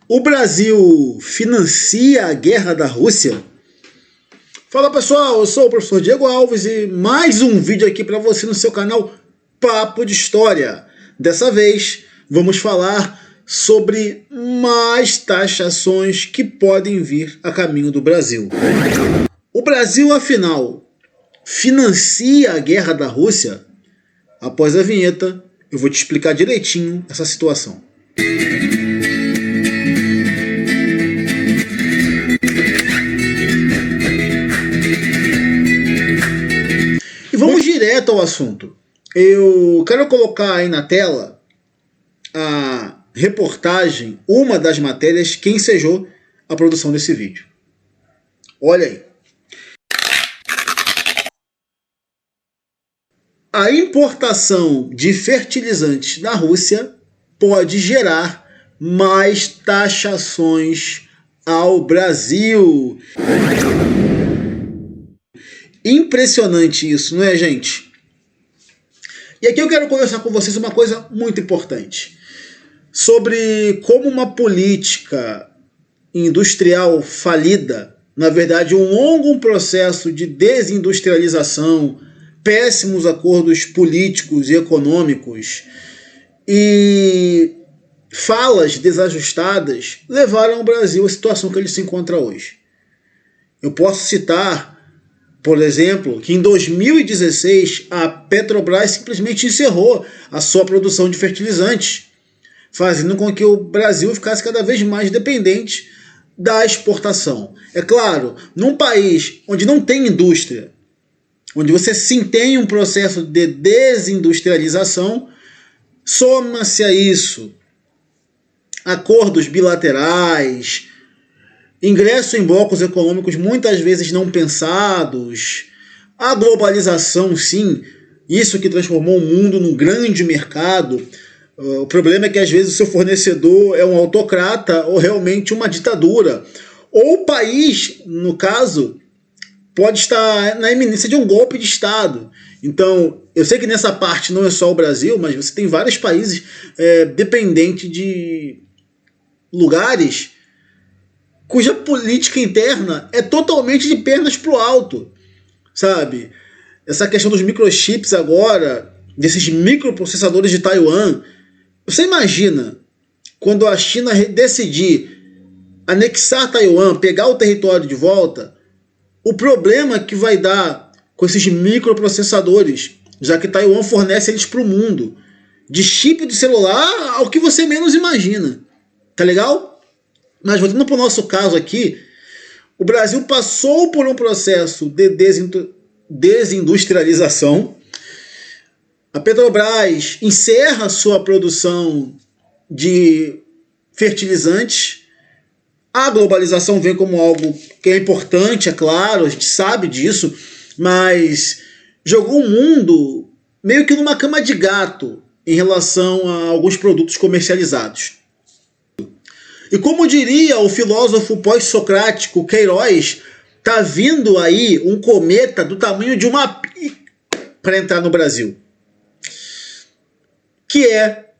O Brasil financia a guerra da Rússia? Fala pessoal, eu sou o professor Diego Alves e mais um vídeo aqui para você no seu canal Papo de História. Dessa vez vamos falar sobre mais taxações que podem vir a caminho do Brasil. O Brasil, afinal, financia a guerra da Rússia? Após a vinheta, eu vou te explicar direitinho essa situação. E vamos direto ao assunto. Eu quero colocar aí na tela a reportagem, uma das matérias que ensejou a produção desse vídeo. Olha aí. A importação de fertilizantes da Rússia pode gerar mais taxações ao Brasil. Impressionante isso, não é, gente? E aqui eu quero conversar com vocês uma coisa muito importante. Sobre como uma política industrial falida, na verdade um longo processo de desindustrialização, péssimos acordos políticos e econômicos e falas desajustadas levaram o Brasil à situação que ele se encontra hoje. Eu posso citar, por exemplo, que em 2016 a Petrobras simplesmente encerrou a sua produção de fertilizantes, fazendo com que o Brasil ficasse cada vez mais dependente da exportação. É claro, num país onde não tem indústria, onde você sim tem um processo de desindustrialização, soma-se a isso acordos bilaterais, ingresso em blocos econômicos muitas vezes não pensados, a globalização, sim, isso que transformou o mundo num grande mercado. O problema é que às vezes o seu fornecedor é um autocrata ou realmente uma ditadura. Ou o país, no caso, pode estar na iminência de um golpe de Estado. Então, eu sei que nessa parte não é só o Brasil, mas você tem vários países dependentes de lugares cuja política interna é totalmente de pernas para o alto, sabe? Essa questão dos microchips agora, desses microprocessadores de Taiwan. Você imagina quando a China decidir anexar Taiwan, pegar o território de volta, o problema que vai dar com esses microprocessadores, já que Taiwan fornece eles para o mundo, de chip de celular ao que você menos imagina. Tá legal? Mas voltando para o nosso caso aqui, o Brasil passou por um processo de desindustrialização. A Petrobras encerra sua produção de fertilizantes. A globalização vem como algo que é importante, é claro, a gente sabe disso, mas jogou o mundo meio que numa cama de gato em relação a alguns produtos comercializados. E como diria o filósofo pós-socrático Queiroz, tá vindo aí um cometa do tamanho de uma para entrar no Brasil, que é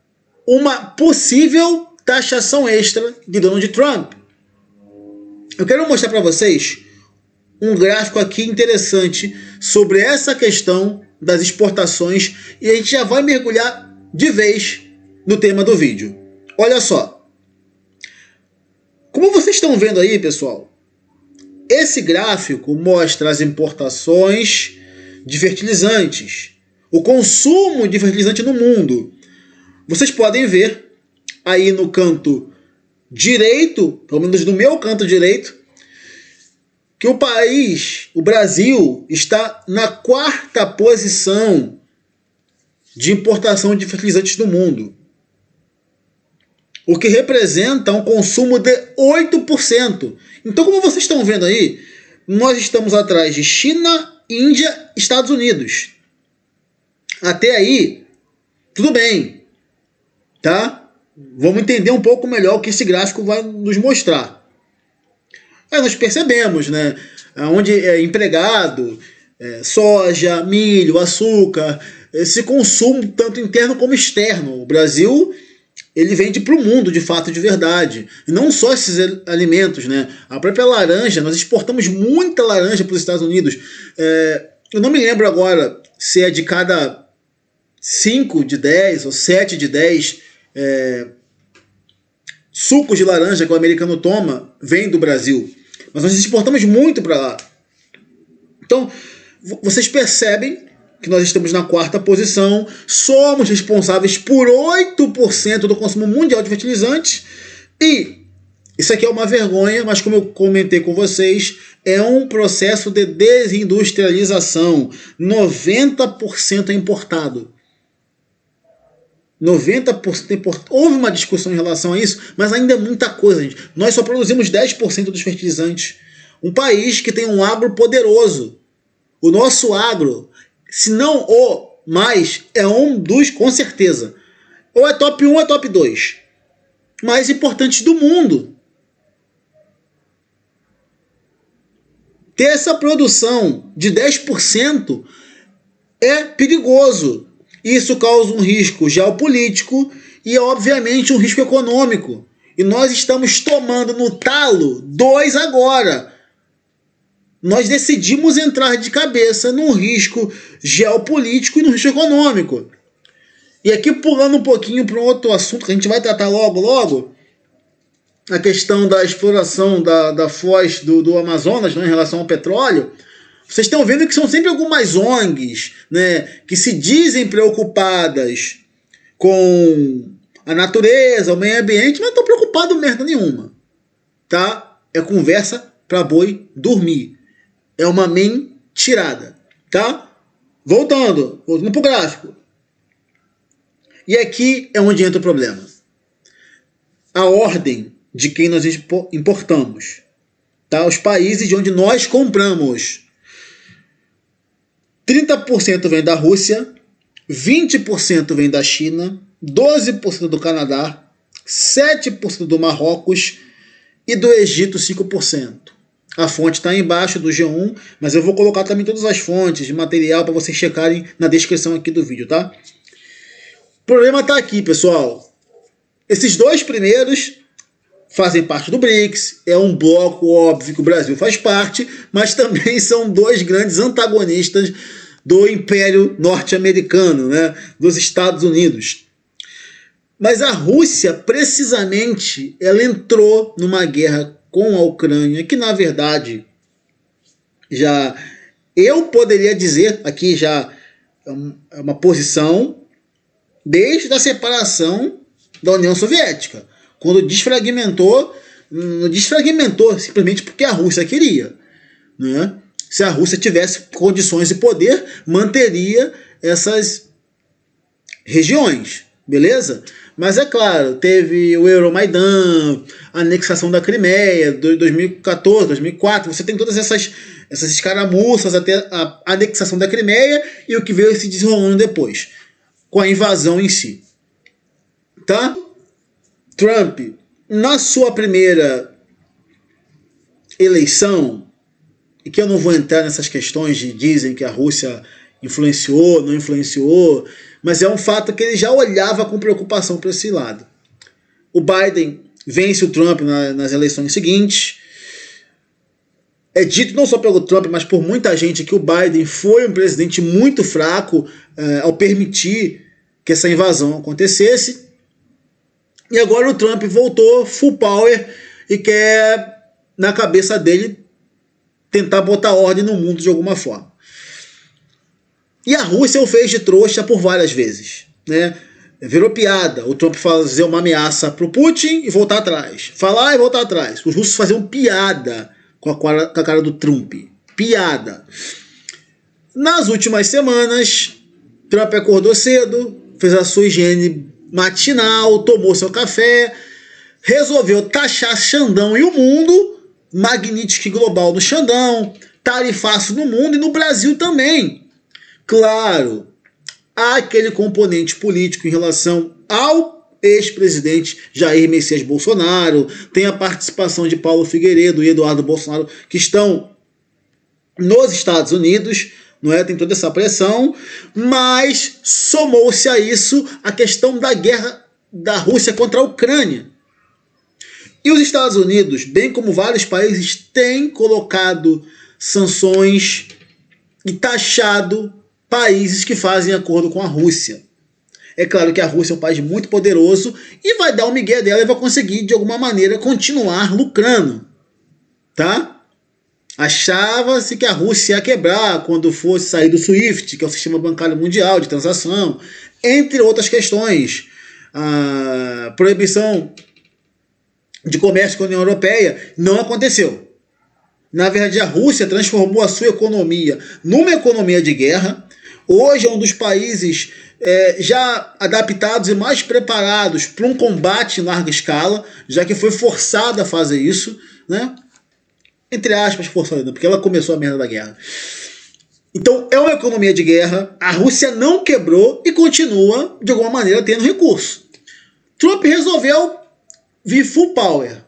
uma possível taxação extra de Donald Trump. Eu quero mostrar para vocês um gráfico aqui interessante sobre essa questão das exportações e a gente já vai mergulhar de vez no tema do vídeo. Olha só. Como vocês estão vendo aí, pessoal, esse gráfico mostra as importações de fertilizantes, o consumo de fertilizante no mundo. Vocês podem ver aí no canto direito, pelo menos no meu canto direito, que o país, o Brasil, está na 4ª posição de importação de fertilizantes do mundo, o que representa um consumo de 8%. Então, como vocês estão vendo aí, nós estamos atrás de China, Índia, Estados Unidos. Até aí, tudo bem, tá? Vamos entender um pouco melhor o que esse gráfico vai nos mostrar. Aí nós percebemos, né, onde é empregado, soja, milho, açúcar, esse consumo tanto interno como externo. O Brasil ele vende para o mundo, de fato, de verdade. E não só esses alimentos, né? A própria laranja, nós exportamos muita laranja para os Estados Unidos. Eu não me lembro agora se é de cada 5 de 10 ou 7 de 10 sucos de laranja que o americano toma, vem do Brasil. Mas nós exportamos muito para lá. Então, vocês percebem que nós estamos na 4ª posição, somos responsáveis por 8% do consumo mundial de fertilizantes, e isso aqui é uma vergonha, mas como eu comentei com vocês, é um processo de desindustrialização. 90% é importado. 90% é importado. Houve uma discussão em relação a isso, mas ainda é muita coisa, gente. Nós só produzimos 10% dos fertilizantes. Um país que tem um agro poderoso. O nosso agro, se não o mais, é um dos, com certeza. Ou é top 1 ou é top 2. Mais importantes do mundo. Ter essa produção de 10% é perigoso. Isso causa um risco geopolítico e, obviamente, um risco econômico. E nós estamos tomando no talo 2 agora. Nós decidimos entrar de cabeça num risco geopolítico e num risco econômico. E aqui, pulando um pouquinho para um outro assunto que a gente vai tratar logo, a questão da exploração da foz do Amazonas, né, em relação ao petróleo. Vocês estão vendo que são sempre algumas ONGs, né, que se dizem preocupadas com a natureza, o meio ambiente, mas não estão preocupados merda nenhuma. Tá? É conversa para boi dormir. É uma mentirada, tá? Voltando pro gráfico. E aqui é onde entra o problema. A ordem de quem nós importamos, tá? Os países de onde nós compramos. 30% vem da Rússia, 20% vem da China, 12% do Canadá, 7% do Marrocos e do Egito 5%. A fonte está embaixo do G1, mas eu vou colocar também todas as fontes de material para vocês checarem na descrição aqui do vídeo, tá? O problema está aqui, pessoal. Esses 2 primeiros fazem parte do BRICS, é um bloco óbvio que o Brasil faz parte, mas também são 2 grandes antagonistas do Império Norte-Americano, né? Dos Estados Unidos. Mas a Rússia, precisamente, ela entrou numa guerra com a Ucrânia, que na verdade já eu poderia dizer aqui já é uma posição desde a separação da União Soviética, quando desfragmentou, não desfragmentou simplesmente porque a Rússia queria, né? Se a Rússia tivesse condições e poder, manteria essas regiões, beleza? Mas é claro, teve o Euromaidan, a anexação da Crimeia, 2014, 2004, você tem todas essas escaramuças até a anexação da Crimeia e o que veio se desenrolando depois, com a invasão em si. Tá? Trump, na sua primeira eleição, e que eu não vou entrar nessas questões de dizem que a Rússia influenciou, não influenciou, mas é um fato que ele já olhava com preocupação para esse lado. O Biden vence o Trump nas eleições seguintes. É dito não só pelo Trump, mas por muita gente que o Biden foi um presidente muito fraco ao permitir que essa invasão acontecesse. E agora o Trump voltou full power e quer, na cabeça dele, tentar botar ordem no mundo de alguma forma. E a Rússia o fez de trouxa por várias vezes, né? Virou piada o Trump fazer uma ameaça para o Putin e voltar atrás. Falar e voltar atrás. Os russos faziam piada com a cara do Trump. Piada. Nas últimas semanas, Trump acordou cedo, fez a sua higiene matinal, tomou seu café, resolveu taxar Xandão e o mundo, Magnitsky Global no Xandão, tarifaço no mundo e no Brasil também. Claro, há aquele componente político em relação ao ex-presidente Jair Messias Bolsonaro, tem a participação de Paulo Figueiredo e Eduardo Bolsonaro, que estão nos Estados Unidos, não é? Tem toda essa pressão, mas somou-se a isso a questão da guerra da Rússia contra a Ucrânia. E os Estados Unidos, bem como vários países, têm colocado sanções e taxado países que fazem acordo com a Rússia. É claro que a Rússia é um país muito poderoso e vai dar o migué dela e vai conseguir, de alguma maneira, continuar lucrando. Tá? Achava-se que a Rússia ia quebrar quando fosse sair do SWIFT, que é o Sistema Bancário Mundial de Transação, entre outras questões. A proibição de comércio com a União Europeia não aconteceu. Na verdade, a Rússia transformou a sua economia numa economia de guerra. Hoje é um dos países já adaptados e mais preparados para um combate em larga escala, já que foi forçada a fazer isso, né? Entre aspas, forçada, porque ela começou a merda da guerra. Então, é uma economia de guerra, a Rússia não quebrou e continua, de alguma maneira, tendo recurso. Trump resolveu vir full power.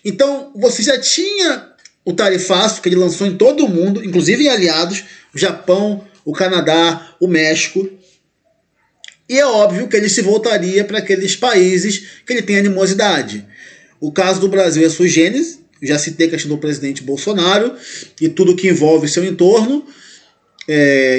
Então, você já tinha o tarifaço que ele lançou em todo o mundo, inclusive em aliados, o Japão, o Canadá, o México. E é óbvio que ele se voltaria para aqueles países que ele tem animosidade. O caso do Brasil é sui generis, já citei a questão do presidente Bolsonaro e tudo que envolve seu entorno,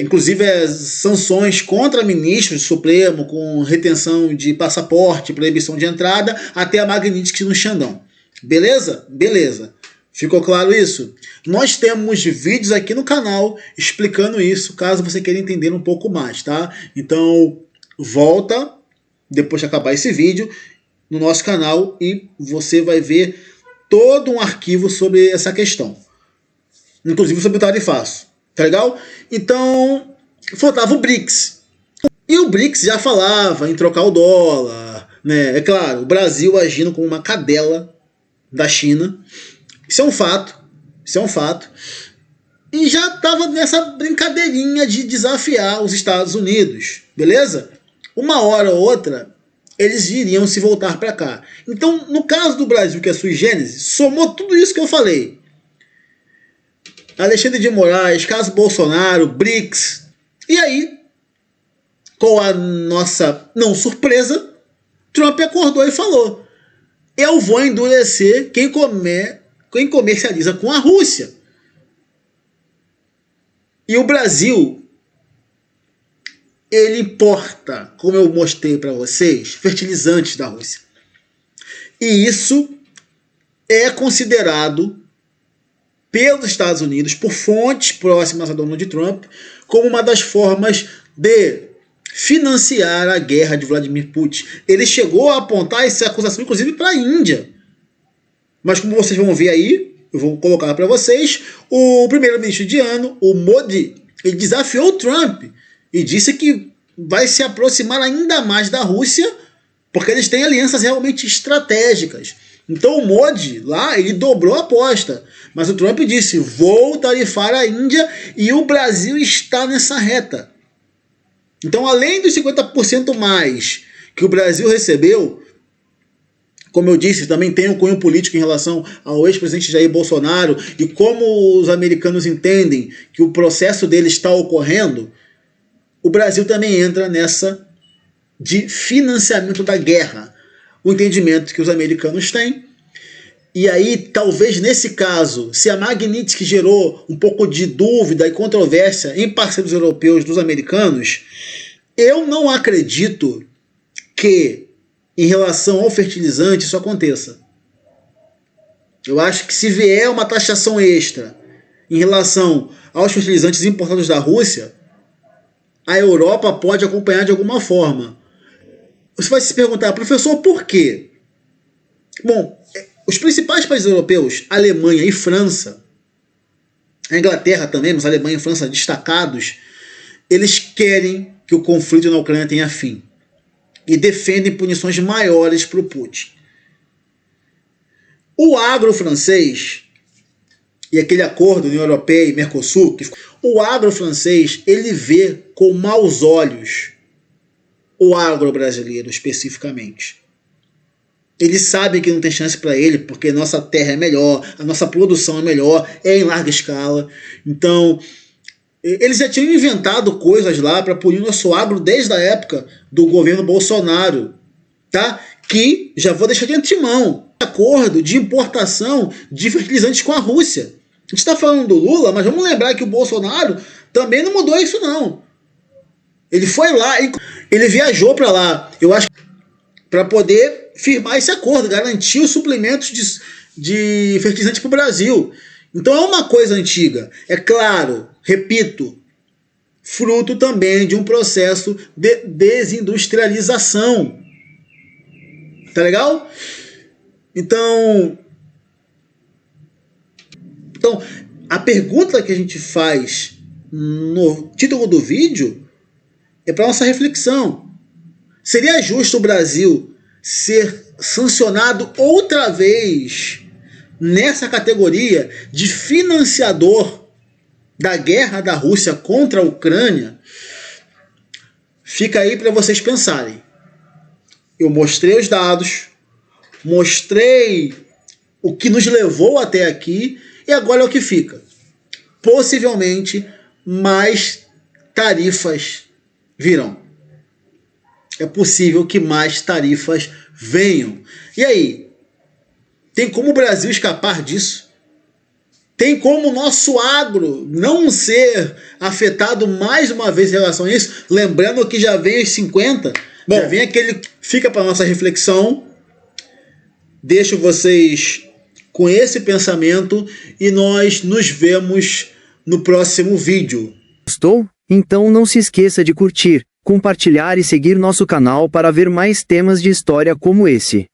inclusive as sanções contra ministros do Supremo, com retenção de passaporte, proibição de entrada, até a Magnitsky no Xandão. Beleza? Beleza. Ficou claro isso? Nós temos vídeos aqui no canal explicando isso, caso você queira entender um pouco mais, tá? Então, volta, depois de acabar esse vídeo, no nosso canal e você vai ver todo um arquivo sobre essa questão. Inclusive sobre o tarifaço. Tá legal? Então, faltava o BRICS. E o BRICS já falava em trocar o dólar, né? É claro, o Brasil agindo como uma cadela da China. Isso é um fato. Isso é um fato. E já estava nessa brincadeirinha de desafiar os Estados Unidos. Beleza? Uma hora ou outra, eles iriam se voltar para cá. Então, no caso do Brasil, que é sui generis, somou tudo isso que eu falei. Alexandre de Moraes, caso Bolsonaro, BRICS. E aí, com a nossa não surpresa, Trump acordou e falou: eu vou endurecer quem comercializa com a Rússia. E o Brasil, ele importa, como eu mostrei para vocês, fertilizantes da Rússia. E isso é considerado pelos Estados Unidos, por fontes próximas a Donald Trump, como uma das formas de financiar a guerra de Vladimir Putin. Ele chegou a apontar essa acusação, inclusive, para a Índia. Mas como vocês vão ver aí, eu vou colocar para vocês, o primeiro-ministro indiano, o Modi, ele desafiou o Trump e disse que vai se aproximar ainda mais da Rússia, porque eles têm alianças realmente estratégicas. Então o Modi lá, ele dobrou a aposta. Mas o Trump disse: vou tarifar a Índia, e o Brasil está nessa reta. Então, além dos 50% mais que o Brasil recebeu, como eu disse, também tem um cunho político em relação ao ex-presidente Jair Bolsonaro e como os americanos entendem que o processo dele está ocorrendo, o Brasil também entra nessa de financiamento da guerra. O entendimento que os americanos têm. E aí, talvez nesse caso, se a Magnitsky gerou um pouco de dúvida e controvérsia em parceiros europeus dos americanos, eu não acredito que, em relação ao fertilizante, isso aconteça. Eu acho que se vier uma taxação extra em relação aos fertilizantes importados da Rússia, a Europa pode acompanhar de alguma forma. Você vai se perguntar: professor, por quê? Bom, os principais países europeus, Alemanha e França, a Inglaterra também, mas a Alemanha e França destacados, eles querem que o conflito na Ucrânia tenha fim e defendem punições maiores para o Putin. O agro francês e aquele acordo União Europeia e Mercosul, o agro francês, ele vê com maus olhos o agro brasileiro especificamente. Eles sabem que não tem chance para ele, porque nossa terra é melhor, a nossa produção é melhor, é em larga escala. Então, eles já tinham inventado coisas lá para punir o nosso agro desde a época do governo Bolsonaro, tá? que, já vou deixar de antemão, acordo de importação de fertilizantes com a Rússia. A gente está falando do Lula, mas vamos lembrar que o Bolsonaro também não mudou isso não. Ele foi lá, ele viajou para lá, eu acho, para poder firmar esse acordo, garantir os suprimentos de fertilizante para o Brasil. Então é uma coisa antiga. É claro, repito, fruto também de um processo de desindustrialização. Tá legal? Então, a pergunta que a gente faz no título do vídeo é para nossa reflexão. Seria justo o Brasil ser sancionado outra vez nessa categoria de financiador da guerra da Rússia contra a Ucrânia? Fica aí para vocês pensarem. Eu mostrei os dados, mostrei o que nos levou até aqui e agora é o que fica. Possivelmente mais tarifas virão. É possível que mais tarifas venham. E aí? Tem como o Brasil escapar disso? Tem como o nosso agro não ser afetado mais uma vez em relação a isso? Lembrando que já vem os 50. Bom, já vem aquele... Fica para nossa reflexão. Deixo vocês com esse pensamento e nós nos vemos no próximo vídeo. Gostou? Então não se esqueça de curtir, compartilhar e seguir nosso canal para ver mais temas de história como esse.